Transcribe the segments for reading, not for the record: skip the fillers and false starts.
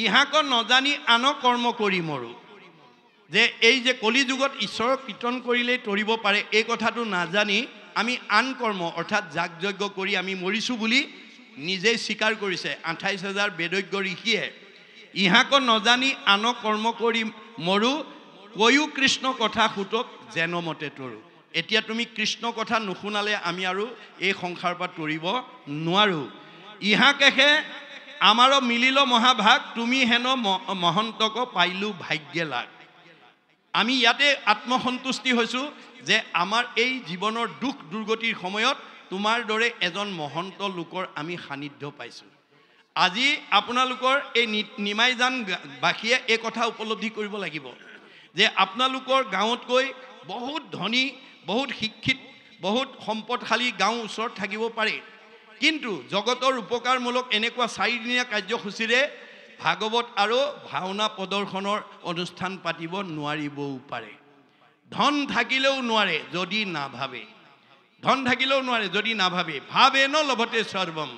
ইহাক নজানি আন কৰ্ম কৰি মৰো যে এই যে কলি যুগত ঈশ্বৰৰ কীৰ্তন কৰিলেই তৰিব পাৰে এই কথাটো নাজানি আমি আন কৰ্ম অৰ্থাৎ যাগযজ্ঞ কৰি আমি মৰিছোঁ বুলি নিজেই স্বীকাৰ কৰিছে ২৮,০০০ বেদজ্ঞ ঋষিয়ে ইহাক নজানি আন কৰ্ম কৰি মৰো কৈও কৃষ্ণ কথা সুতক যেনমতে তৰো এতিয়া তুমি কৃষ্ণ কথা নুশুনালে আমি আৰু এই সংসাৰ পৰা তৰিব নোৱাৰোঁ ইহাকেহে আমাৰ মিলিল মহাভাগ তুমি হেন মহন্তক পাইলো ভাগ্যে লাগ আমি ইয়াতে আত্মসন্তুষ্টি হৈছোঁ যে আমাৰ এই জীৱনৰ দুখ দুৰ্গতিৰ সময়ত তোমাৰ দৰে এজন মহন্ত লোকৰ আমি সান্নিধ্য পাইছোঁ আজি আপোনালোকৰ এই নিমাইজান বাসীয়ে এই কথা উপলব্ধি কৰিব লাগিব যে আপোনালোকৰ গাঁৱতকৈ বহুত ধনী বহুত শিক্ষিত বহুত সম্পদশালী গাঁও ওচৰত থাকিব পাৰে কিন্তু জগতৰ উপকাৰমূলক এনেকুৱা 4 দিনীয়া কাৰ্যসূচীৰে ভাগৱত আৰু ভাওনা প্ৰদৰ্শনৰ অনুষ্ঠান পাতিব নোৱাৰিবও পাৰে ধন থাকিলেও নোৱাৰে যদি নাভাবে ধন থাকিলেও নোৱাৰে যদি নাভাবে ভাবেন লভতে সৰ্বম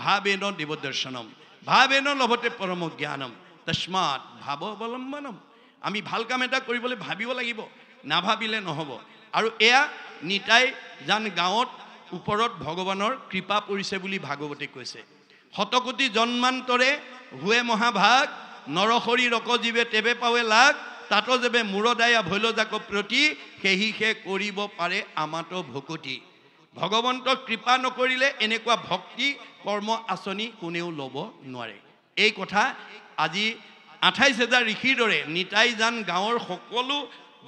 ভাবেন দেৱদৰ্শনম ভাবেন লভতে পৰম জ্ঞানম তস্মাৎ ভাৱ অৱলম্বনম আমি ভাল কাম এটা কৰিবলৈ ভাবিব লাগিব নাভাবিলে নহ'ব আৰু এয়া নিতাই জান গাঁৱত ওপৰত ভগৱানৰ কৃপা পৰিছে বুলি ভাগৱতে কৈছে শতকোটি জন্মান্তৰে হুৱে মহাভাগ নৰহৰি ৰকজীৱে তেবে পাৱে লাগ তাত যেবে মূৰদায়া ভৈলজাক প্ৰতি সেহিহে কৰিব পাৰে আমাতো ভকতি ভগৱন্তৰ কৃপা নকৰিলে এনেকুৱা ভক্তি কৰ্ম আঁচনি কোনেও ল'ব নোৱাৰে এই কথা আজি ২৮,০০০ ঋষিৰ দৰে নিতাই জান গাঁৱৰ সকলো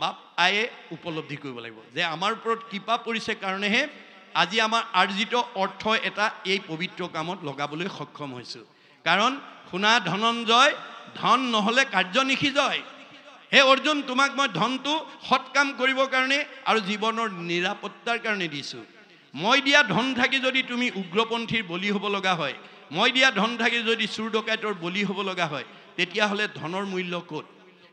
বাপ আয়ে উপলব্ধি কৰিব লাগিব যে আমাৰ ওপৰত কৃপা পৰিছে কাৰণেহে আজি আমাৰ আৰ্জিত অৰ্থ এটা এই পবিত্ৰ কামত লগাবলৈ সক্ষম হৈছোঁ কাৰণ শুনা ধনঞ্জয় ধন নহ'লে কাৰ্য নিষিজয় হে অৰ্জুন তোমাক মই ধনটো সৎ কাম কৰিবৰ কাৰণে আৰু জীৱনৰ নিৰাপত্তাৰ কাৰণে দিছোঁ মই দিয়া ধন থাকি যদি তুমি উগ্ৰপন্থীৰ বলি হ'ব লগা হয় মই দিয়া ধন থাকি যদি চুৰ ডকাইতৰ বলি হ'ব লগা হয় তেতিয়াহ'লে ধনৰ মূল্য ক'ত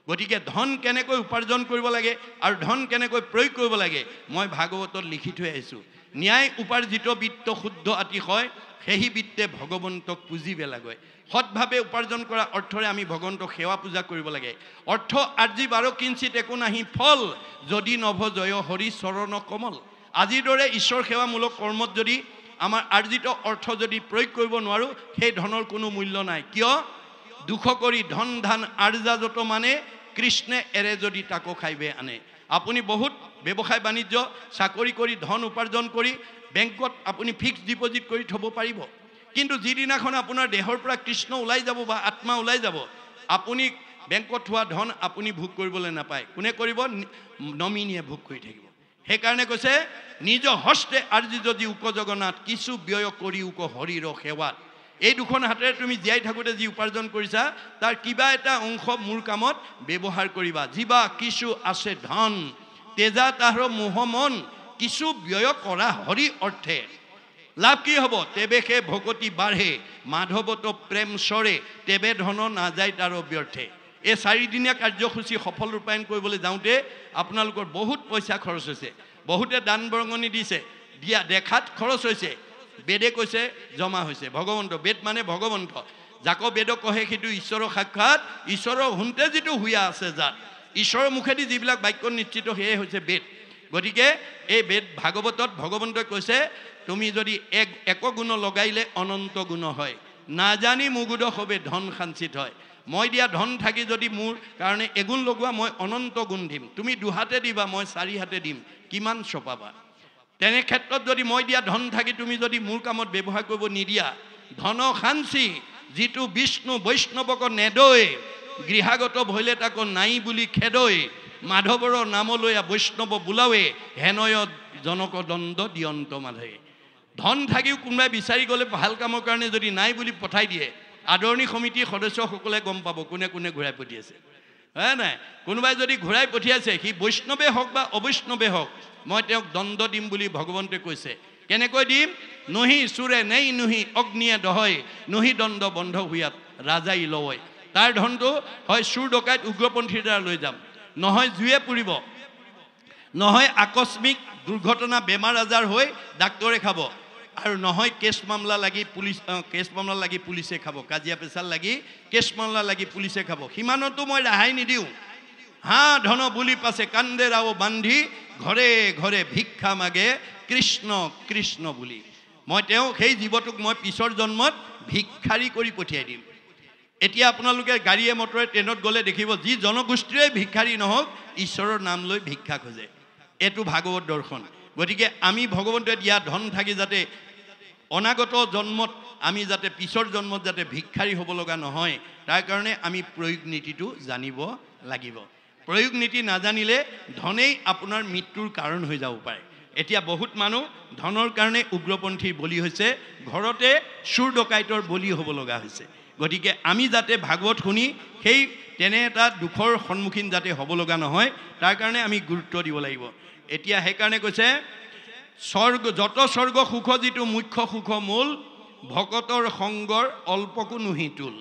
গতিকে ধন কেনেকৈ উপাৰ্জন কৰিব লাগে আৰু ধন কেনেকৈ প্ৰয়োগ কৰিব লাগে মই ভাগৱতত লিখি থৈ আহিছোঁ ন্যায় উপাৰ্জিত বিত্ত শুদ্ধ আতিশয় সেই বিত্তে ভগৱন্তক পুজিবে লাগে সৎভাৱে উপাৰ্জন কৰা অৰ্থৰে আমি ভগৱন্তক সেৱা পূজা কৰিব লাগে অৰ্থ আৰ্জি বাৰ কিঞ্চিত একো নাহি ফল যদি নভ জয় হৰি চৰণ কমল আজিৰ দৰে ঈশ্বৰ সেৱামূলক কৰ্মত যদি আমাৰ আৰ্জিত অৰ্থ যদি প্ৰয়োগ কৰিব নোৱাৰোঁ সেই ধনৰ কোনো মূল্য নাই কিয় দুখ কৰি ধন ধান আৰ্জা যত মানে কৃষ্ণে এৰে যদি তাকো খাইবে আনে আপুনি বহুত ব্যৱসায় বাণিজ্য চাকৰি কৰি ধন উপাৰ্জন কৰি বেংকত আপুনি ফিক্সড ডিপজিট কৰি থ'ব পাৰিব কিন্তু যিদিনাখন আপোনাৰ দেহৰ পৰা কৃষ্ণ ওলাই যাব বা আত্মা ওলাই যাব আপুনি বেংকত থোৱা ধন আপুনি ভোগ কৰিবলৈ নাপায় কোনে কৰিব নমিনীয়ে ভোগ কৰি থাকিব সেইকাৰণে কৈছে নিজ হস্তে আৰ্জি যদি উক জগন্নাথ কিছু ব্যয় কৰি উক হৰিৰ সেৱাত এই দুখন হাতেৰে তুমি জীয়াই থাকোঁতে যি উপাৰ্জন কৰিছা তাৰ কিবা এটা অংশ মোৰ কামত ব্যৱহাৰ কৰিবা যিবা কিছু আছে ধন তেজা তাহাৰ মোহ মন কিছু ব্যয় কৰা হৰি অৰ্থে লাভ কি হ'ব তেবে সেই ভকতি বাঢ়ে মাধৱত প্ৰেম চৰে তেবে ধন নাযায় তাৰ ব্যৰ্থে এই 4 দিনীয়া কাৰ্যসূচী সফল ৰূপায়ণ কৰিবলৈ যাওঁতে আপোনালোকৰ বহুত পইচা খৰচ হৈছে বহুতে দান বৰঙণি দিছে দিয়া দেখাত খৰচ হৈছে বেদে কৈছে জমা হৈছে ভগৱন্ত বেদ মানে ভগৱন্ত যাক বেদ কহে সেইটো ঈশ্বৰৰ সাক্ষাৎ ঈশ্বৰৰ হুন্তে যিটো হুয়া আছে যাত ঈশ্বৰৰ মুখেদি যিবিলাক বাক্য নিশ্চিত সেয়ে হৈছে বেদ গতিকে এই বেদ ভাগৱতত ভগৱন্তই কৈছে তুমি যদি এক গুণ লগাইলে অনন্ত গুণ হয় নাজানি মুগুদ হবে ধন সাঞ্চিত হয় মই দিয়া ধন থাকি যদি মোৰ কাৰণে এগুণ লগোৱা মই অনন্ত গুণ দিম তুমি দুহাতে দিবা মই 4 হাতে দিম কিমান চপাবা তেনে ক্ষেত্ৰত যদি মই দিয়া ধন থাকি তুমি যদি মোৰ কামত ব্যৱহাৰ কৰিব নিদিয়া ধন সাঞ্চি যিটো বিষ্ণু বৈষ্ণৱক নেদৈ গৃহাগত ভৈলে তাকো নাই বুলি খেদৈ মাধৱৰ নামলৈ বৈষ্ণৱ বোলাৱে হেনয় জনক দণ্ড দিয়ন্ত মাধে ধন থাকিও কোনোবাই বিচাৰি গ'লে ভাল কামৰ কাৰণে যদি নাই বুলি পঠাই দিয়ে আদৰণি সমিতিৰ সদস্যসকলে গম পাব কোনে কোনে ঘূৰাই পঠিয়াইছে হয় নাই কোনোবাই যদি ঘূৰাই পঠিয়াইছে সি বৈষ্ণৱে হওক বা অবৈষ্ণৱে হওক মই তেওঁক দণ্ড দিম বুলি ভগৱন্তে কৈছে কেনেকৈ দিম নহি চুৰে নেই নহি অগ্নিয়ে দহয় নহি দণ্ড বন্ধ হুয়াত ৰাজাই লয় তাৰ ধনটো হয় চুৰ ডকাইত উগ্ৰপন্থীৰ দ্বাৰা লৈ যাম নহয় জুয়ে পুৰিব নহয় আকস্মিক দুৰ্ঘটনা বেমাৰ আজাৰ হৈ ডাক্তৰে খাব আৰু নহয় কেছ মামলা লাগি পুলিচে খাব, কাজিয়া পেচাল লাগি কেছ মামলা লাগি পুলিচে খাব, সিমানতো মই ৰেহাই নিদিওঁ। হাঁ ধন বুলি পাছে কান্দে ৰাও বান্ধি ঘৰে ঘৰে ভিক্ষা মাগে কৃষ্ণ কৃষ্ণ বুলি। মই সেই জীৱটোক মই পিছৰ জন্মত ভিক্ষাৰী কৰি পঠিয়াই দিম। এতিয়া আপোনালোকে গাড়ীয়ে মটৰে ট্ৰেইনত গ'লে দেখিব যি জনগোষ্ঠীৰে ভিক্ষাৰী নহওক ঈশ্বৰৰ নাম লৈ ভিক্ষা খোজে। এইটো ভাগৱত দৰ্শন। গতিকে আমি ভগৱন্তই দিয়া ধন থাকি যাতে অনাগত জন্মত আমি যাতে পিছৰ জন্মত যাতে ভিক্ষাৰী হ'ব লগা নহয়, তাৰ কাৰণে আমি প্ৰয়োগ নীতিটো জানিব লাগিব। প্ৰয়োগ নীতি নাজানিলে ধনেই আপোনাৰ মৃত্যুৰ কাৰণ হৈ যাব পাৰে। এতিয়া বহুত মানুহ ধনৰ কাৰণে উগ্ৰপন্থীৰ বলি হৈছে, ঘৰতে চুৰ ডকাইতৰ বলি হ'ব লগা হৈছে। গতিকে আমি যাতে ভাগৱত শুনি সেই তেনে এটা দুখৰ সন্মুখীন যাতে হ'ব লগা নহয়, তাৰ কাৰণে আমি গুৰুত্ব দিব লাগিব। এতিয়া সেইকাৰণে কৈছে যত স্বৰ্গ সুখ যিটো মুখ্য সুখ মূল, ভকতৰ সংগৰ অল্পকো নুহি তুল।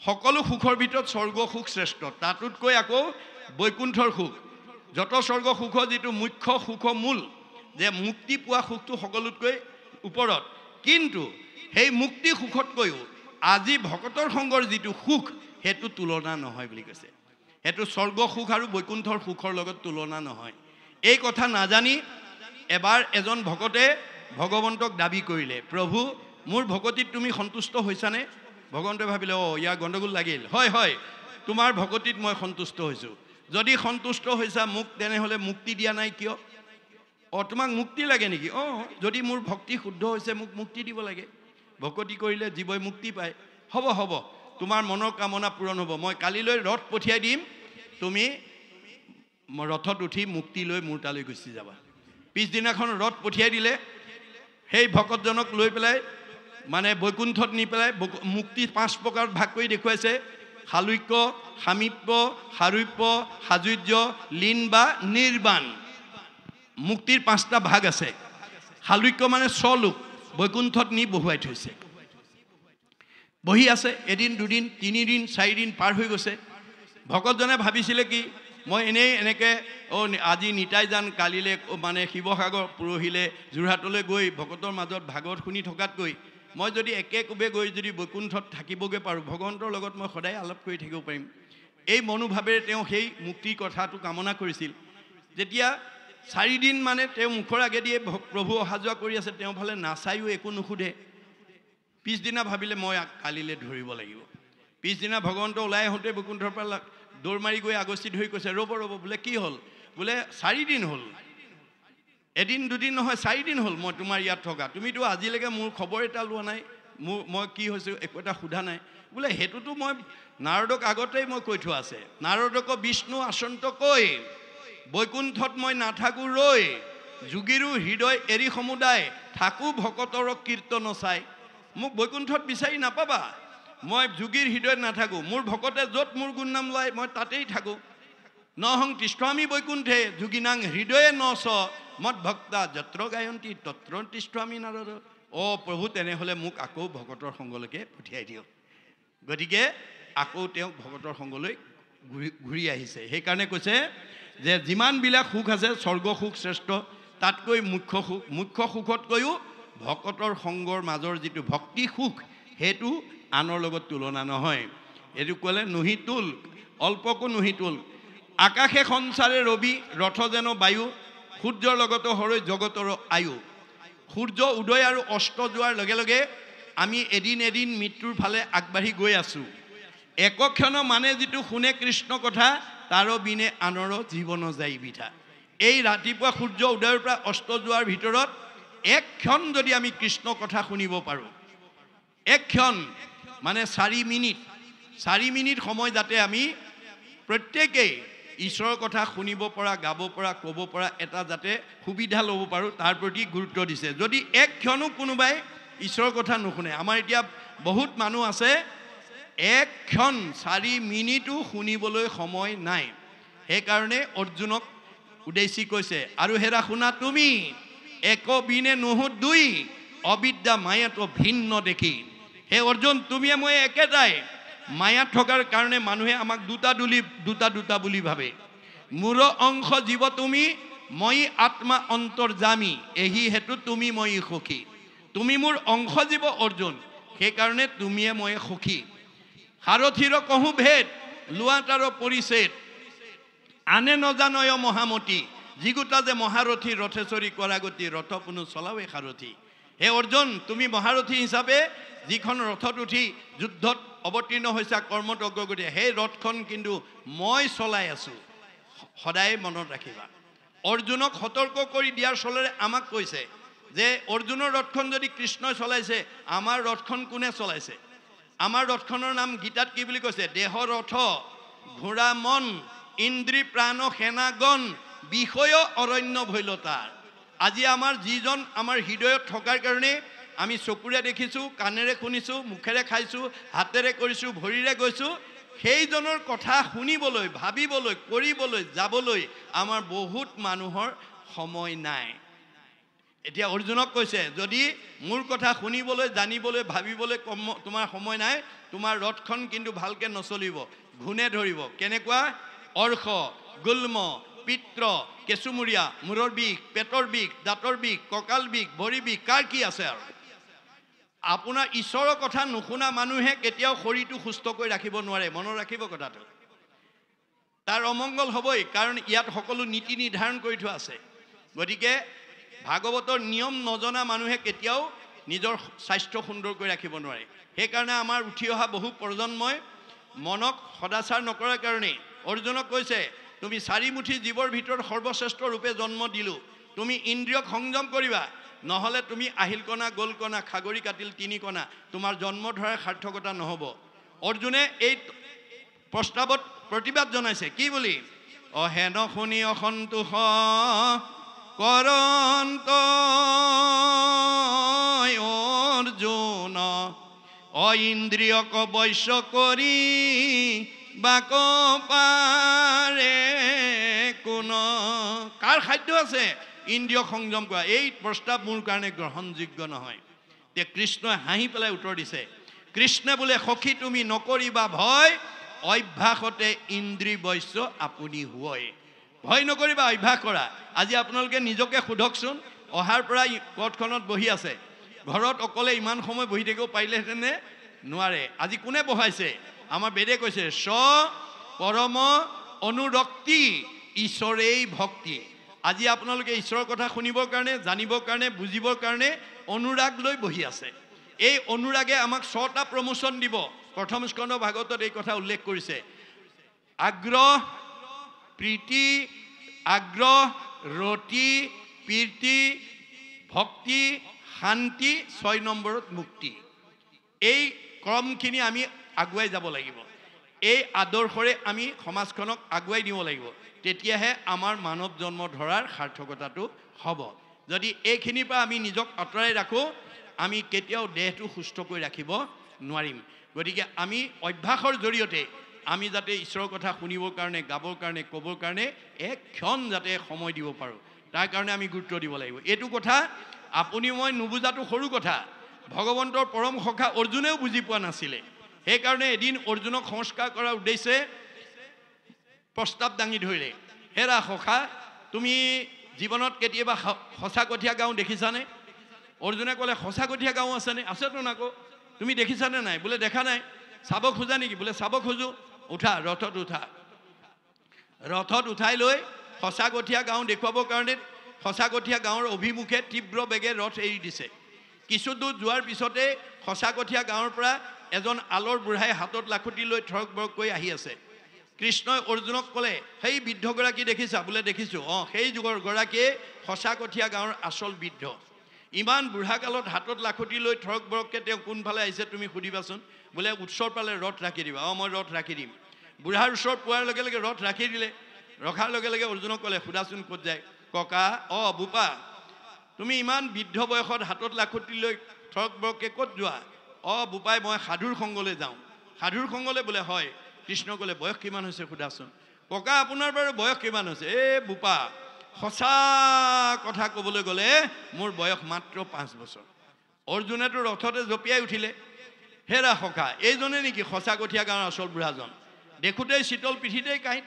সকলো সুখৰ ভিতৰত স্বৰ্গ সুখ শ্ৰেষ্ঠ, তাতোতকৈ আকৌ বৈকুণ্ঠৰ সুখ। যত স্বৰ্গ সুখ যিটো মুখ্য সুখ মূল, যে মুক্তি পোৱা সুখটো সকলোতকৈ ওপৰত, কিন্তু সেই মুক্তি সুখতকৈও আজি ভকতৰ সংগৰ যিটো সুখ সেইটো তুলনা নহয় বুলি কৈছে। সেইটো স্বৰ্গ সুখ আৰু বৈকুণ্ঠৰ সুখৰ লগত তুলনা নহয়। এই কথা নাজানি এবাৰ এজন ভকতে ভগৱন্তক দাবী কৰিলে, প্ৰভু মোৰ ভকতিত তুমি সন্তুষ্ট হৈছানে? ভগৱন্তই ভাবিলে ইয়াৰ গণ্ডগোল লাগিল। হয় হয়, তোমাৰ ভকতিত মই সন্তুষ্ট হৈছোঁ। যদি সন্তুষ্ট হৈছা মোক তেনেহ'লে মুক্তি দিয়া নাই কিয়? তোমাক মুক্তি লাগে নেকি? যদি মোৰ ভক্তি শুদ্ধ হৈছে মোক মুক্তি দিব লাগে। ভকতি কৰিলে জীৱই মুক্তি পায়। হ'ব হ'ব, তোমাৰ মনৰ কামনা পূৰণ হ'ব। মই কালিলৈ ৰথ পঠিয়াই দিম, তুমি ৰথত উঠি মুক্তি লৈ মোৰ তালৈ গুচি যাবা। পিছদিনাখন ৰথ পঠিয়াই দিলে। সেই ভকতজনক লৈ পেলাই মানে বৈকুণ্ঠত নি পেলাই মুক্তি 5 প্ৰকাৰত ভাগ কৰি দেখুৱাইছে। শালুক্য, সামীপ্য, সাৰূপ্য, সাযুজ্য, লীন বা নিৰ্বাণ। মুক্তিৰ 5টা ভাগ আছে। শালুক্য মানে স্বলোক, বৈকুণ্ঠত নি বহুৱাই থৈছে। বহি আছে, এদিন দুদিন 3 দিন 4 দিন পাৰ হৈ গৈছে। ভকতজনে ভাবিছিলে কি, মই এনেই এনেকৈ আজি নিতাই যান, কালিলৈ মানে শিৱসাগৰ, পৰহিলে যোৰহাটলৈ গৈ ভকতৰ মাজত ভাগৱত শুনি থকাতকৈ মই যদি একেকোবে গৈ যদি বৈকুণ্ঠত থাকিবগৈ পাৰোঁ, ভগৱন্তৰ লগত মই সদায় আলাপ কৰি থাকিব পাৰিম। এই মনোভাৱেৰে তেওঁ সেই মুক্তিৰ কথাটো কামনা কৰিছিল। যেতিয়া 4 দিন মানে তেওঁ মুখৰ আগেদিয়ে প্ৰভু অহা যোৱা কৰি আছে, তেওঁ ফালে নাচায়ো একো নুসুধে। পিছদিনা ভাবিলে মই কালিলৈ ধৰিব লাগিব। পিছদিনা ভগৱন্ত ওলাই আহোঁতে বৈকুণ্ঠৰ পৰা দৌৰ মাৰি গৈ আগচি ধৰি কৈছে, ৰ'ব ৰ'ব, বোলে কি হ'ল? বোলে 4 দিন হ'ল, এদিন দুদিন নহয় 4 দিন হ'ল মই তোমাৰ ইয়াত থকা। তুমিতো আজিলৈকে মোৰ খবৰ এটা লোৱা নাই, মই কি হৈছোঁ একো এটা সোধা নাই। বোলে সেইটোতো মই নাৰদক আগতেই মই কৈ থোৱা আছে। নাৰদক বিষ্ণু আচন্ত কৈ বৈকুণ্ঠত মই নাথাকোঁ ৰৈ, যোগীৰো হৃদয় এৰি সমুদায় থাকোঁ ভকতৰ কীৰ্তন চাই। মোক বৈকুণ্ঠত বিচাৰি নাপাবা, মই যোগীৰ হৃদয়ত নাথাকোঁ। মোৰ ভকতে য'ত মোৰ গুণ নাম লয় মই তাতেই থাকোঁ। নহং তিষ্ঠামি বৈকুণ্ঠে যোগীনাং হৃদয়ে নচ, মদ ভক্তা যত্ৰ গায়ন্তী তত্ৰ তিষ্ঠামি নাৰদ। প্ৰভু তেনেহ'লে মোক আকৌ ভকতৰ সংগলৈকে পঠিয়াই দিয়ক। গতিকে আকৌ তেওঁক ভকতৰ সংগলৈ ঘূৰি আহিছে। সেইকাৰণে কৈছে যে যিমানবিলাক সুখ আছে স্বৰ্গ সুখ শ্ৰেষ্ঠ, তাতকৈ মুখ্য সুখতকৈও ভকতৰ সংগৰ মাজৰ যিটো ভক্তি সুখ সেইটো আনৰ লগত তুলনা নহয়। এইটো ক'লে নুহি তুল, অল্পকো নুহি তুল। আকাশে সঞ্চাৰে ৰবি, ৰথ যেন বায়ু, সূৰ্যৰ লগতো হৰৈ জগতৰ আয়ু। সূৰ্য উদয় আৰু অস্ত যোৱাৰ লগে লগে আমি এদিন এদিন মৃত্যুৰ ফালে আগবাঢ়ি গৈ আছোঁ। একক্ষণ মানে যিটো শুনে কৃষ্ণ কথা, তাৰো বিনে আনৰ জীৱন যায় বিধা। এই ৰাতিপুৱা সূৰ্য উদয়ৰ পৰা অস্ত যোৱাৰ ভিতৰত এক ক্ষণ যদি আমি কৃষ্ণ কথা শুনিব পাৰোঁ, এক ক্ষণ মানে 4 মিনিট সময় যাতে আমি প্ৰত্যেকেই ঈশ্বৰৰ কথা শুনিব পৰা, গাব পৰা, ক'ব পৰা এটা যাতে সুবিধা ল'ব পাৰোঁ, তাৰ প্ৰতি গুৰুত্ব দিছে। যদি এক ক্ষণো কোনোবাই ঈশ্বৰৰ কথা নুশুনে, আমাৰ এতিয়া বহুত মানুহ আছে 1 ক্ষণ 4 মিনিটো শুনিবলৈ সময় নাই। সেইকাৰণে অৰ্জুনক উদ্দেশ্যি কৈছে, আৰু হেৰা শুনা তুমি এক বিনে নহো দুই, অবিদ্যা মায়াতো ভিন্ন দেখি। হে অৰ্জুন, তুমিয়ে মই একেটাই। মায়াত থকাৰ কাৰণে মানুহে আমাক দুটা বুলি ভাবে। মোৰ অংশ জীৱ তুমি, মই আত্মা অন্তৰ্যামী, এই হেতু তুমি মই সখী। তুমি মোৰ অংশজীৱ অৰ্জুন, সেইকাৰণে তুমিয়ে মই সখী। সাৰথিৰ কহো ভেদ, লোৱাটাৰ পৰিছেদ, আনে নজানয় মহামতী, যিগোটা যে মহাৰথী ৰথেশ্বৰী কৰাগতি, ৰথ পুনু চলাৱে সাৰথী। হে অৰ্জুন, তুমি মহাৰথী হিচাপে যিখন ৰথত উঠি যুদ্ধত অৱতীৰ্ণ হৈছা কৰ্মত অগ্ৰগতি, সেই ৰথখন কিন্তু মই চলাই আছোঁ, সদায় মনত ৰাখিবা। অৰ্জুনক সতৰ্ক কৰি দিয়াৰ চলেৰে আমাক কৈছে যে অৰ্জুনৰ ৰথখন যদি কৃষ্ণই চলাইছে, আমাৰ ৰথখন কোনে চলাইছে? আমাৰ ৰথখনৰ নাম গীতাত কি বুলি কৈছে? দেহ ৰথ, ঘোঁৰা মন, ইন্দ্ৰী প্ৰাণ সেনাগণ, বিষয় অৰণ্য ভৈলতাৰ। আজি আমাৰ যিজন আমাৰ হৃদয়ত থকাৰ কাৰণে আমি চকুৰে দেখিছোঁ, কাণেৰে শুনিছোঁ, মুখেৰে খাইছোঁ, হাতেৰে কৰিছোঁ, ভৰিৰে গৈছোঁ, সেইজনৰ কথা শুনিবলৈ, ভাবিবলৈ, কৰিবলৈ, যাবলৈ আমাৰ বহুত মানুহৰ সময় নাই। এতিয়া অৰ্জুনক কৈছে, যদি মোৰ কথা শুনিবলৈ, জানিবলৈ, ভাবিবলৈ তোমাৰ সময় নাই, তোমাৰ ৰথখন কিন্তু ভালকৈ নচলিব, ঘূণে ধৰিব। কেনেকুৱা? অৰ্শ, গুল্ম, পিত্ৰ, কেঁচুমূৰীয়া, মূৰৰ বিষ, পেটৰ বিষ, দাঁতৰ বিষ, কঁকাল বিষ, ভৰি বিষ, কাৰ কি আছে আৰু? আপোনাৰ ঈশ্বৰৰ কথা নুশুনা মানুহে কেতিয়াও শৰীৰটো সুস্থ কৰি ৰাখিব নোৱাৰে, মনত ৰাখিব কথাটো। তাৰ অমংগল হ'বই, কাৰণ ইয়াত সকলো নীতি নিৰ্ধাৰণ কৰি থোৱা আছে। গতিকে ভাগৱতৰ নিয়ম নজনা মানুহে কেতিয়াও নিজৰ স্বাস্থ্য সুন্দৰ কৰি ৰাখিব নোৱাৰে। সেইকাৰণে আমাৰ উঠি অহা বহু প্ৰজন্মই মনক সদাচাৰ নকৰাৰ কাৰণেই অৰ্জুনক কৈছে, তুমি চাৰিমুঠি জীৱৰ ভিতৰত সৰ্বশ্ৰেষ্ঠ ৰূপে জন্ম দিলোঁ, তুমি ইন্দ্ৰিয়ক সংযম কৰিবা, নহ'লে তুমি আহিল কণা, গ'ল কণা, খাগৰি কাটিল তিনি কণা, তোমাৰ জন্ম ধৰাৰ সাৰ্থকতা নহ'ব। অৰ্জুনে এই প্ৰস্তাৱত প্ৰতিবাদ জনাইছে, কি বুলি? অহেন শুনি অসন্তোষ কৰন্ত অৰ্জুন, অইন্দ্ৰিয়ক বৈশ্য কৰি বাক পাৰে কোন। কাৰ খাদ্য আছে ইন্দ্ৰিয় সংযম কৰা? এই প্ৰস্তাৱ মোৰ কাৰণে গ্ৰহণযোগ্য নহয়। তে কৃষ্ণই হাঁহি পেলাই উত্তৰ দিছে, কৃষ্ণে বোলে, সখী তুমি নকৰিবা ভয়, অভ্যাসতে ইন্দ্ৰী বৈশ্য আপুনি হয়। ভয় নকৰিবা, অভ্যাস কৰা। আজি আপোনালোকে নিজকে সোধকচোন, অহাৰ পৰা পথখনত বহি আছে, ঘৰত অকলে ইমান সময় বহি থাকিব পাৰিলেহেঁতেনে? নোৱাৰে। আজি কোনে বহাইছে? আমাৰ বেদে কৈছে, স্ব পৰম অনুৰক্তি ঈশ্বৰেই ভক্তি। আজি আপোনালোকে ঈশ্বৰৰ কথা শুনিবৰ কাৰণে, জানিবৰ কাৰণে, বুজিবৰ কাৰণে অনুৰাগ লৈ বহি আছে। এই অনুৰাগে আমাক 6টা প্ৰমোচন দিব। প্ৰথম স্কন্ধ ভাগৱতত এই কথা উল্লেখ কৰিছে, আগ্ৰহ, প্ৰীতি, আগ্ৰহ, ৰতি, প্ৰীতি, ভক্তি, শান্তি, 6 নম্বৰত মুক্তি। এই ক্ৰমখিনি আমি আগুৱাই যাব লাগিব। এই আদৰ্শৰে আমি সমাজখনক আগুৱাই দিব লাগিব, তেতিয়াহে আমাৰ মানৱ জন্ম ধৰাৰ সাৰ্থকতাটো হ'ব। যদি এইখিনিৰ পৰা আমি নিজক আঁতৰাই ৰাখোঁ, আমি কেতিয়াও দেহটো সুস্থ কৰি ৰাখিব নোৱাৰিম। গতিকে আমি অভ্যাসৰ জৰিয়তে আমি যাতে ঈশ্বৰৰ কথা শুনিবৰ কাৰণে, গাবৰ কাৰণে, ক'বৰ কাৰণে এক ক্ষণ যাতে সময় দিব পাৰোঁ, তাৰ কাৰণে আমি গুৰুত্ব দিব লাগিব। এইটো কথা আপুনি মই নুবুজাটো সৰু কথা, ভগৱন্তৰ পৰম সখা অৰ্জুনেও বুজি পোৱা নাছিলে। সেইকাৰণে এদিন অৰ্জুনক সংস্কাৰ কৰাৰ উদ্দেশ্যে প্ৰস্তাৱ দাঙি ধৰিলে, হেৰা সখা, তুমি জীৱনত কেতিয়াবা সঁচা কঠীয়া গাঁও দেখিছানে? অৰ্জুনে ক'লে, সঁচা কঠীয়া গাঁও আছেনে? আছেতো নাকো। তুমি দেখিছানে নাই? বোলে দেখা নাই। চাব খোজা নেকি? বোলে চাব খোজোঁ। উঠা, ৰথত উঠা। ৰথত উঠাই লৈ সঁচা কঠীয়া গাঁও দেখুৱাবৰ কাৰণে সঁচা কঠীয়া গাঁৱৰ অভিমুখে তীব্ৰ বেগে ৰথ এৰি দিছে। কিছু দূৰ যোৱাৰ পিছতে সঁচা কঠীয়া গাঁৱৰ পৰা এজন আলৰ বুঢ়াই হাতত লাখুটি লৈ থৰক বৰক কৰি আহি আছে। কৃষ্ণই অৰ্জুনক ক'লে, সেই বৃদ্ধগৰাকী দেখিছা? বোলে দেখিছোঁ। সেই যুগৰ গৰাকীয়ে সঁচা কঠীয়া গাঁৱৰ আচল বৃদ্ধ। ইমান বুঢ়া কালত হাতত লাখুটি লৈ থৰক বৰককৈ তেওঁ কোনফালে আহিছে তুমি সুধিবাচোন। বোলে ওচৰ পালে ৰথ ৰাখি দিবা। মই ৰথ ৰাখি দিম। বুঢ়াৰ ওচৰত পোৱাৰ লগে লগে ৰথ ৰাখি দিলে। ৰখাৰ লগে লগে অৰ্জুনক ক'লে, সোধাচোন ক'ত যায়? ককা, বোপা, তুমি ইমান বৃদ্ধ বয়সত হাতত লাখুটি লৈ থৰক বৰককৈ ক'ত যোৱা? বোপাই, মই সাধুৰ সংগলৈ যাওঁ। সাধুৰ সংগলৈ? বোলে হয়। কৃষ্ণ ক'লে, বয়স কিমান হৈছে সোধাচোন। ককা, আপোনাৰ বাৰু বয়স কিমান হৈছে? বোপা, সঁচা কথা ক'বলৈ গ'লে মোৰ বয়স মাত্ৰ 5 বছৰ। অৰ্জুনেতো ৰথতে জঁপিয়াই উঠিলে, হেৰা সখা, এইজনে নেকি সঁচা কঠীয়া গাঁৱৰ আচল বুঢ়াজন? দেখোঁতেই শীতল পিঠিতেই কাঁইট,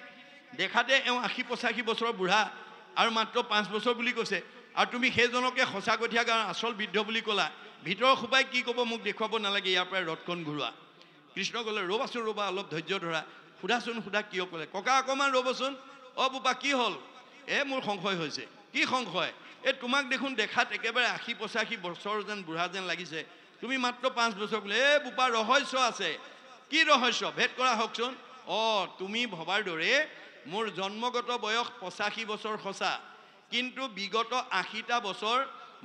দেখাতে এওঁ 80-85 বছৰৰ বুঢ়া আৰু মাত্ৰ 5 বছৰ বুলি কৈছে। আৰু তুমি সেইজনকে সঁচা কঠীয়া গাঁৱৰ আচল বৃদ্ধ বুলি ক'লা। ভিতৰৰ সোপাই কি ক'ব মোক দেখুৱাব নালাগে, ইয়াৰ পৰা ৰথখন ঘূৰোৱা। কৃষ্ণ ক'লে ৰ'বাচোন ৰ'বা, অলপ ধৈৰ্য ধৰা, সোধাচোন সোধা, কিয় ক'লে? ককা অকণমান ৰ'বচোন। বোপা কি হ'ল? মোৰ সংশয় হৈছে। কি সংশয়? তোমাক দেখোন দেখাত একেবাৰে ৮০-৮৫ বছৰ যেন বুঢ়া যেন লাগিছে, তুমি মাত্ৰ 5 বছৰ বোলে। বোপা ৰহস্য আছে। কি ৰহস্য? ভেদ কৰা হওকচোন। তুমি ভবাৰ দৰে মোৰ জন্মগত বয়স 85 বছৰ সঁচা, কিন্তু বিগত 80টা বছৰ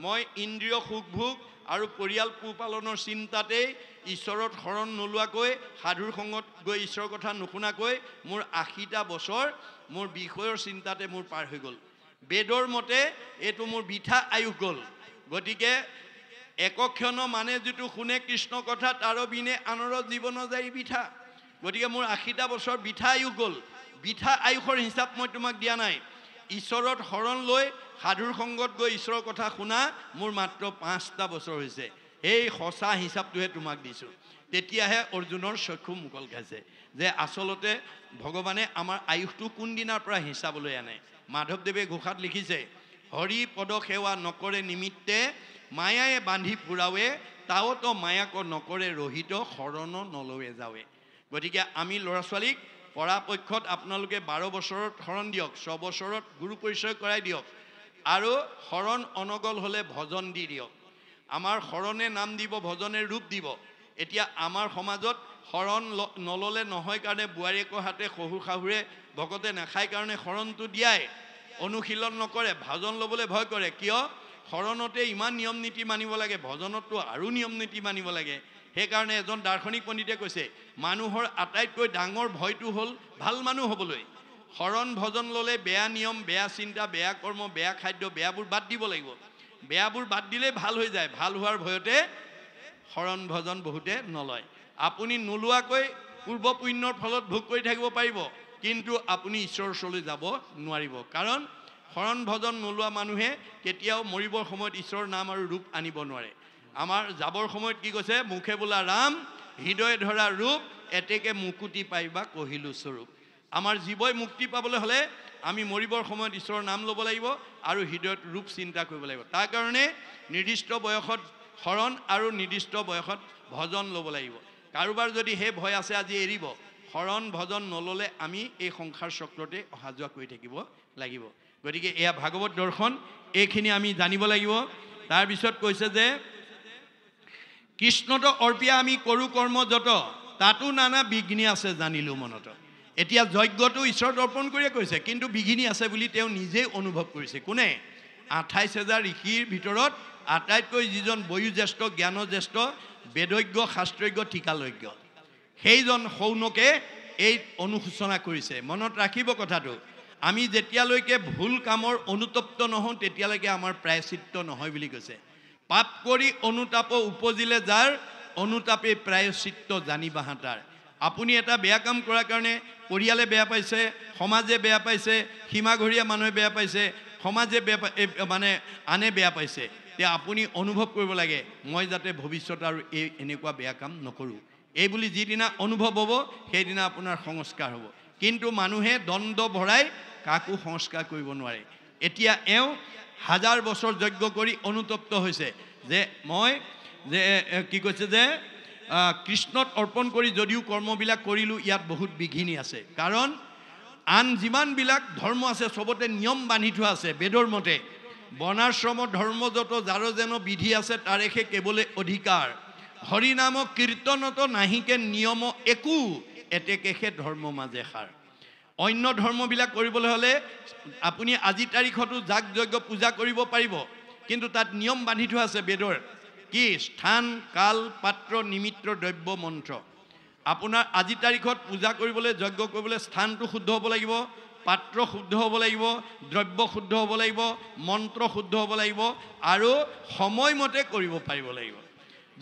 মই ইন্দ্ৰিয় সুখভোগ আৰু পৰিয়াল পোহপালনৰ চিন্তাতেই ঈশ্বৰৰ শৰণ নোলোৱাকৈ, সাধুৰ সংগত গৈ ঈশ্বৰৰ কথা নুশুনাকৈ মোৰ 80টা বছৰ মোৰ বিষয়ৰ চিন্তাতে মোৰ পাৰ হৈ গ'ল। বেদৰ মতে এইটো মোৰ বৃথা আয়ুস গ'ল। গতিকে একক্ষণ মানে যিটো শুনে কৃষ্ণ কথা, তাৰ বিনে আনৰ জীৱন যায় বৃথা। গতিকে মোৰ 80টা বছৰ বৃথা আয়ুস গ'ল। বৃথা আয়ুসৰ হিচাপ মই তোমাক দিয়া নাই। ঈশ্বৰত শৰণ লৈ সাধুৰ সংগত গৈ ঈশ্বৰৰ কথা শুনা মোৰ মাত্ৰ 5টা বছৰ হৈছে। এই সঁচা হিচাপটোহে তোমাক দিছোঁ। তেতিয়াহে অৰ্জুনৰ চক্ষু মুকল খাইছে যে আচলতে ভগৱানে আমাৰ আয়ুসটো কোনদিনাৰ পৰা হিচাপলৈ আনে। মাধৱদেৱে ঘোষাত লিখিছে, হৰি পদ সেৱা নকৰে নিমিত্তে, মায়ায়ে বান্ধি ফুৰাৱে, তাওত মায়াক নকৰে ৰহিত, শৰণ নলৱে যাৱে। গতিকে আমি ল'ৰা ছোৱালীক পৰাপক্ষত আপোনালোকে 12 বছৰত শৰণ দিয়ক, 6 বছৰত গুৰু পৰিচয় কৰাই দিয়ক, আৰু শৰণ অনগল হ'লে ভজন দি দিয়ক। আমাৰ শৰণে নাম দিব, ভজনে ৰূপ দিব। এতিয়া আমাৰ সমাজত শৰণ নল'লে নহয় কাৰণে বোৱাৰীয়েকৰ হাতে শহুৰ শাহুৰে ভকতে নাখায় কাৰণে শৰণটো দিয়াই, অনুশীলন নকৰে, ভজন ল'বলৈ ভয় কৰে। কিয়? শৰণতে ইমান নিয়ম নীতি মানিব লাগে, ভজনততো আৰু নিয়ম নীতি মানিব লাগে। সেইকাৰণে এজন দাৰ্শনিক পণ্ডিতে কৈছে, মানুহৰ আটাইতকৈ ডাঙৰ ভয়টো হ'ল ভাল মানুহ হ'বলৈ। শৰণ ভজন ল'লে বেয়া নিয়ম, বেয়া চিন্তা, বেয়া কৰ্ম, বেয়া খাদ্য, বেয়াবোৰ বাদ দিব লাগিব। বেয়াবোৰ বাদ দিলেই ভাল হৈ যায়। ভাল হোৱাৰ ভয়তে শৰণ ভজন বহুতে নলয়। আপুনি নোলোৱাকৈ পূৰ্ব পুণ্যৰ ফলত ভোগ কৰি থাকিব পাৰিব, কিন্তু আপুনি ঈশ্বৰৰ ওচৰলৈ যাব নোৱাৰিব। কাৰণ শৰণ ভজন নোলোৱা মানুহে কেতিয়াও মৰিবৰ সময়ত ঈশ্বৰৰ নাম আৰু ৰূপ আনিব নোৱাৰে। আমাৰ যাবৰ সময়ত কি কৈছে? মুখে বোলা ৰাম, হৃদয়ে ধৰা ৰূপ, এতেকে মুকুতি পাইবা কহিলো স্বৰূপ। আমাৰ জীৱই মুক্তি পাবলৈ হ'লে আমি মৰিবৰ সময়ত ঈশ্বৰৰ নাম ল'ব লাগিব আৰু হৃদয়ত ৰূপ চিন্তা কৰিব লাগিব। তাৰ কাৰণে নিৰ্দিষ্ট বয়সত শৰণ আৰু নিৰ্দিষ্ট বয়সত ভজন ল'ব লাগিব। কাৰোবাৰ যদি সেই ভয় আছে আজি এৰিব। শৰণ ভজন নল'লে আমি এই সংসাৰ চক্ৰতে অহা যোৱা কৰি থাকিব লাগিব। গতিকে এয়া ভাগৱত দৰ্শন, এইখিনি আমি জানিব লাগিব। তাৰপিছত কৈছে যে কৃষ্ণত অৰ্পিয়া আমি কৰোঁ কৰ্ম যত, তাতো নানা বিঘ্নি আছে জানিলোঁ মনত। এতিয়া যজ্ঞটো ঈশ্বৰত অৰ্পণ কৰিয়ে কৈছে, কিন্তু বিঘিনি আছে বুলি তেওঁ নিজেই অনুভৱ কৰিছে। কোনে? 28,000 ঋষিৰ ভিতৰত আটাইতকৈ যিজন বয়োজ্যেষ্ঠ, জ্ঞানজ্যেষ্ঠ, বেদজ্ঞ, শাস্ত্ৰজ্ঞ, ঠিকালজ্ঞ, সেইজন সৌনকে এই অনুশোচনা কৰিছে। মনত ৰাখিব কথাটো, আমি যেতিয়ালৈকে ভুল কামৰ অনুতপ্ত নহওঁ তেতিয়ালৈকে আমাৰ প্ৰায়চিত্ত নহয় বুলি কৈছে। পাপ কৰি অনুতাপ উপজিলে যাৰ, অনুতাপে প্ৰায়চিত্ত জানিবাহা তাৰ। আপুনি এটা বেয়া কাম কৰাৰ কাৰণে পৰিয়ালে বেয়া পাইছে, সমাজে বেয়া পাইছে, সীমাঘৰীয়া মানুহে বেয়া পাইছে, সমাজে বেয়া মানে আনে বেয়া পাইছে, তেতিয়া আপুনি অনুভৱ কৰিব লাগে মই যাতে ভৱিষ্যত আৰু এনেকুৱা বেয়া কাম নকৰোঁ। এই বুলি যিদিনা অনুভৱ হ'ব সেইদিনা আপোনাৰ সংস্কাৰ হ'ব। কিন্তু মানুহে দ্বন্দ্ব ভৰাই কাকো সংস্কাৰ কৰিব নোৱাৰে। এতিয়া এওঁ 1000 বছৰ যজ্ঞ কৰি অনুতপ্ত হৈছে যে মই যে কি কৈছে যে কৃষ্ণত অৰ্পণ কৰি যদিও কৰ্মবিলাক কৰিলোঁ, ইয়াত বহুত বিঘিনি আছে। কাৰণ আন যিমানবিলাক ধৰ্ম আছে চবতে নিয়ম বান্ধি থোৱা আছে। বেদৰ মতে বৰ্ণাশ্ৰম ধৰ্ম যত যাৰ যেন বিধি আছে তাৰেহে কেৱলে অধিকাৰ, হৰিনাম কীৰ্তনত নাহিকে নিয়ম একো, এতেকেহে ধৰ্ম মাজে সাৰ। অন্য ধৰ্মবিলাক কৰিবলৈ হ'লে আপুনি আজি তাৰিখতো যাগ যজ্ঞ পূজা কৰিব পাৰিব, কিন্তু তাত নিয়ম বান্ধি থোৱা আছে বেদৰ। কি? স্থান, কাল, পাত্ৰ, নিমিত্ৰ, দ্ৰব্য, মন্ত্ৰ। আপোনাৰ আজি তাৰিখত পূজা কৰিবলৈ, যজ্ঞ কৰিবলৈ স্থানটো শুদ্ধ হ'ব লাগিব, পাত্ৰ শুদ্ধ হ'ব লাগিব, দ্ৰব্য শুদ্ধ হ'ব লাগিব, মন্ত্ৰ শুদ্ধ হ'ব লাগিব, আৰু সময়মতে কৰিব পাৰিব লাগিব।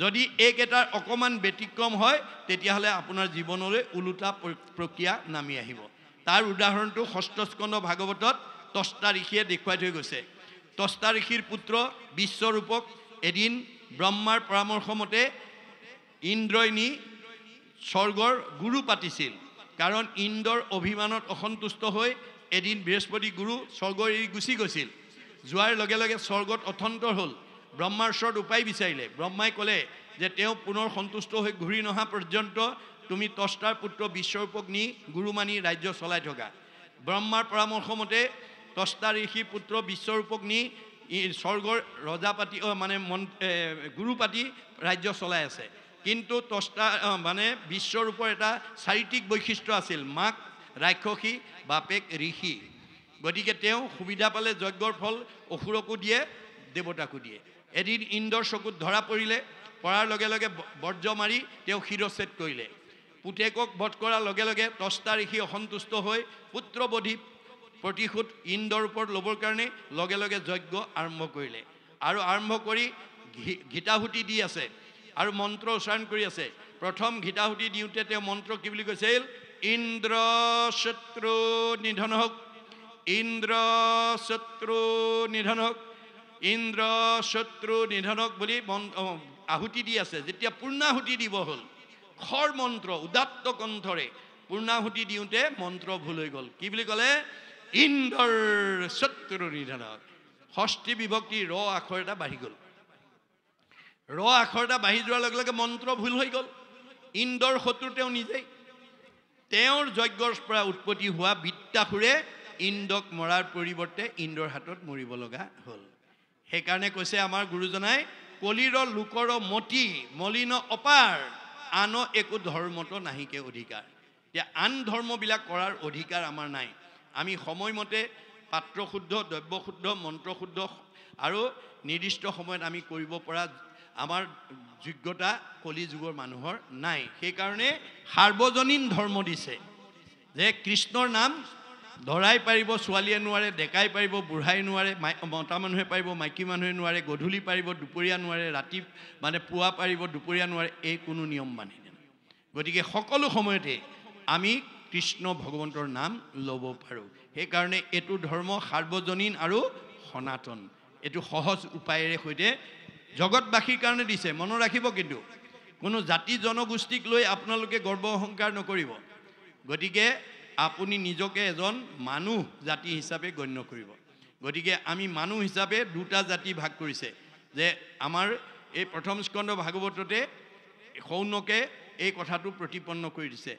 যদি এইকেইটাৰ অকণমান ব্যতিক্ৰম হয় তেতিয়াহ'লে আপোনাৰ জীৱনলৈ ওলোটা প্ৰক্ৰিয়া নামি আহিব। তাৰ উদাহৰণটো ষষ্ঠ স্কন্ধ ভাগৱতত তস্তা ঋষিয়ে দেখুৱাই থৈ গৈছে। তস্তা ঋষিৰ পুত্ৰ বিশ্বৰূপক এদিন ব্ৰহ্মাৰ পৰামৰ্শ মতে ইন্দ্ৰই নি স্বৰ্গৰ গুৰু পাতিছিল। কাৰণ ইন্দ্ৰৰ অভিমানত অসন্তুষ্ট হৈ এদিন বৃহস্পতি গুৰু স্বৰ্গ এৰি গুচি গৈছিল। যোৱাৰ লগে লগে স্বৰ্গত অথন্তৰ হ'ল ব্ৰহ্মাৰ ওচৰত উপায় বিচাৰিলে ব্ৰহ্মাই ক'লে যে তেওঁ পুনৰ সন্তুষ্ট হৈ ঘূৰি নহা পৰ্যন্ত তুমি তষ্টাৰ পুত্ৰ বিশ্বৰূপক নি গুৰু মানি ৰাজ্য চলাই থকা ব্ৰহ্মাৰ পৰামৰ্শমতে তষ্টা ঋষিৰ পুত্ৰ বিশ্বৰূপক নি স্বৰ্গৰ ৰজা পাতি মানে গুৰু পাতি ৰাজ্য চলাই আছে কিন্তু তষ্টা মানে বিশ্বৰূপৰ এটা চাৰিত্ৰিক বৈশিষ্ট্য আছিল মাক ৰাক্ষসী বাপেক ঋষি গতিকে তেওঁ সুবিধা পালে যজ্ঞৰ ফল অসুৰকো দিয়ে দেৱতাকো দিয়ে এদিন ইন্দ্ৰৰ চকুত ধৰা পৰিলে পৰাৰ লগে লগে বৰ্জ্য মাৰি তেওঁ শিৰচ্ছেদ কৰিলে পুতেকক বধ কৰাৰ লগে লগে তষ্টা ঋষি অসন্তুষ্ট হৈ পুত্ৰবধি প্ৰতিশোধ ইন্দ্ৰৰ ওপৰত ল'বৰ কাৰণে লগে লগে যজ্ঞ আৰম্ভ কৰিলে আৰু আৰম্ভ কৰি ঘিতাহুতি দি আছে আৰু মন্ত্ৰ উচ্চাৰণ কৰি আছে প্ৰথম ঘিতাহুতি দিওঁতে তেওঁ মন্ত্ৰ কি বুলি কৈছিল ইন্দ্ৰ শত্ৰু নিধন হওক ইন্দ্ৰ শত্ৰু নিধন হওক ইন্দ্ৰ শত্ৰু নিধনক বুলি আহুতি দি আছে যেতিয়া পূৰ্ণাহুতি দিব হ'ল খৰ মন্ত্ৰ উদাত্ত কণ্ঠৰে পূৰ্ণাহুতি দিওঁতে মন্ত্ৰ ভুল হৈ গ'ল কি বুলি ক'লে ইন্দ্ৰৰ শত্ৰু নিধনক ষষ্ঠী বিভক্তি ৰ আখৰ এটা বাঢ়ি গ'ল ৰ আখৰ এটা বাঢ়ি যোৱাৰ লগে লগে মন্ত্ৰ ভুল হৈ গ'ল ইন্দ্ৰৰ শত্ৰু তেওঁ নিজেই তেওঁৰ যজ্ঞৰ পৰা উৎপত্তি হোৱা বিদ্যাসুৰে ইন্দ্ৰক মৰাৰ পৰিৱৰ্তে ইন্দ্ৰৰ হাতত মৰিব লগা হ'ল সেইকাৰণে কৈছে আমাৰ গুৰুজনাই কলিৰ লোকৰ মতি মলিন অপাৰ আন একো ধৰ্মতো নাহিকে অধিকাৰ এতিয়া আন ধৰ্মবিলাক কৰাৰ অধিকাৰ আমাৰ নাই আমি সময়মতে পাত্ৰ শুদ্ধ দ্ৰব্য শুদ্ধ মন্ত্ৰ শুদ্ধ আৰু নিৰ্দিষ্ট সময়ত আমি কৰিব পৰা আমাৰ যোগ্যতা কলি যুগৰ মানুহৰ নাই সেইকাৰণে সাৰ্বজনীন ধৰ্ম দিছে যে কৃষ্ণৰ নাম ধৰাই পাৰিব ছোৱালীয়ে নোৱাৰে ডেকাই পাৰিব বুঢ়াই নোৱাৰে মতা মানুহে পাৰিব মাইকী মানুহে নোৱাৰে গধূলি পাৰিব দুপৰীয়া নোৱাৰে ৰাতি মানে পুৱা পাৰিব দুপৰীয়া নোৱাৰে এই কোনো নিয়ম মানি গতিকে সকলো সময়তে আমি কৃষ্ণ ভগৱন্তৰ নাম ল'ব পাৰোঁ সেইকাৰণে এইটো ধৰ্ম সাৰ্বজনীন আৰু সনাতন এইটো সহজ উপায়েৰে সৈতে জগতবাসীৰ কাৰণে দিছে মনত ৰাখিব কিন্তু কোনো জাতি জনগোষ্ঠীক লৈ আপোনালোকে গৰ্ব অহংকাৰ নকৰিব গতিকে আপুনি নিজকে এজন মানুহ জাতি হিচাপে গণ্য কৰিব গতিকে আমি মানুহ হিচাপে দুটা জাতি ভাগ কৰিছে যে আমাৰ এই প্ৰথম স্কন্ধ ভাগৱততে শৌনকে এই কথাটো প্ৰতিপন্ন কৰি দিছে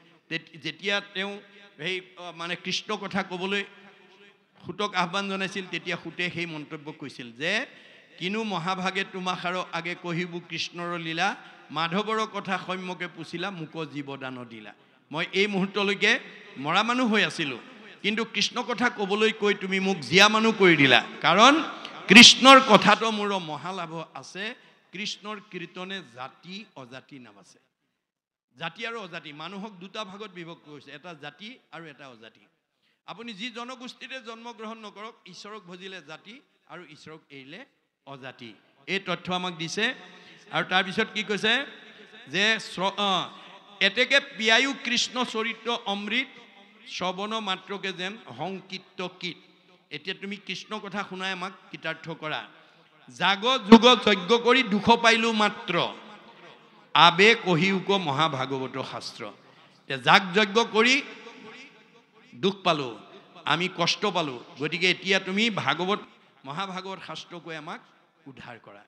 যেতিয়া তেওঁ সেই মানে কৃষ্ণ কথা ক'বলৈ সুতক আহ্বান জনাইছিল তেতিয়া সুতে সেই মন্তব্য কৈছিল যে কিনো মহাভাগে তোমাষাৰ আগে কহিবু কৃষ্ণৰ লীলা মাধৱৰ কথা সম্যকে পুছিলা মোক জীৱদান দিলা মই এই মুহূৰ্তলৈকে মৰা মানুহ হৈ আছিলোঁ কিন্তু কৃষ্ণ কথা ক'বলৈ কৈ তুমি মোক জীয়া মানুহ কৰি দিলা কাৰণ কৃষ্ণৰ কথাটো মোৰ মহালাভ আছে কৃষ্ণৰ কীৰ্তনে জাতি অজাতি নাম আছে জাতি আৰু অজাতি মানুহক দুটা ভাগত বিভক্ত কৰিছে এটা জাতি আৰু এটা অজাতি আপুনি যি জনগোষ্ঠীতে জন্মগ্ৰহণ নকৰক ঈশ্বৰক ভজিলে জাতি আৰু ঈশ্বৰক এৰিলে অজাতি এই তথ্য আমাক দিছে আৰু তাৰপিছত কি কৈছে যে এতেকে পিয়ায়ু কৃষ্ণ চৰিত্ৰ অমৃত শ্ৰৱণ মাত্ৰকে যেন সংকীৰ্ত কীট এতিয়া তুমি কৃষ্ণ কথা শুনাই আমাক কৃতাৰ্থ কৰা জাগ যুগ যজ্ঞ কৰি দুখ পাইলো মাত্ৰ আবে কহিউক মহাভাগৱত শাস্ত্ৰ যাগ যজ্ঞ কৰি দুখ পালোঁ আমি কষ্ট পালোঁ গতিকে এতিয়া তুমি ভাগৱত মহাভাগৱত শাস্ত্ৰ কৈ আমাক উদ্ধাৰ কৰা